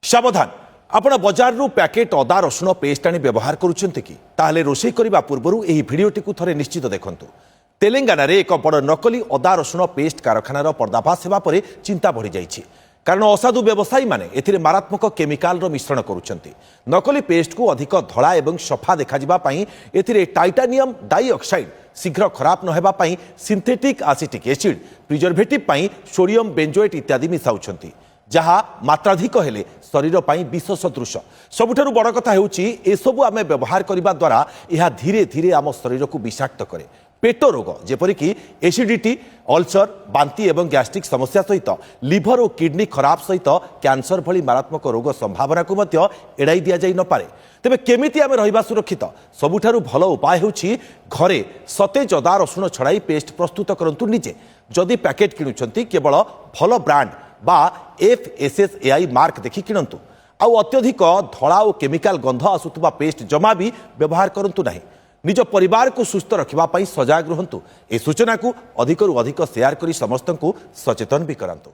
सावधान आपण बजार पैकेट अदा रसुण पेस्ट आनी व्यवहार करुँच कि ताहले रोषे करने पूर्व यह भिडटी को थे निश्चित देखु। तेलंगाना रे एक बड़ नकली अदा रसुण पेस्ट कारखानार पर्दाफाश होगा पर चिंता बढ़ी जाइए कारण असाधु व्यवसायी माने एथिरे मारात्मक केमिकाल मिश्रण करुँच। नकली पेस्ट को अधिक धड़ा और सफा देखापी एथिरे टाइटानियम डाइऑक्साइड शीघ्र खराब न होगापी synthetic acetic acid preservative sodium benzoate इत्यादि मिसाउछंती जहाँ मात्राधिक हेले शरीर पर विष सदृश। सबुठारु बड़ कथा हेउची एसबु आमे व्यवहार करने द्वारा यह धीरे धीरे आम शरीर को विषाक्त करे। पेट रोग जेपरिक एसिडिटी अल्सर बांती और गैस्ट्रिक समस्या सहित लिभर और किडनी खराब सहित कैंसर भली मारात्मक रोग संभावना को एड़ाई दि जाई न पारे। तेबे केमिति आमे रहिबा सुरक्षित सबुठारु भल उपाय हेउची घरे सतेज अदा रसुण छड़ाई पेस्ट प्रस्तुत करंतु निजे। जदि पैकेट किणुछंती केवल भल ब्रांड बा FSSAI मार्क देखि किणंतु। आउ अत्यधिक धड़ा और केमिकाल गंध आसुवा पेस्ट जमा भी व्यवहार करंतु नहीं। निज परिवार को सुस्थ रखिबा पई सजाग रुहंतु। ए सूचना को अधिकरु अधिक शेयर करी समस्त को सचेतन भी करंतु।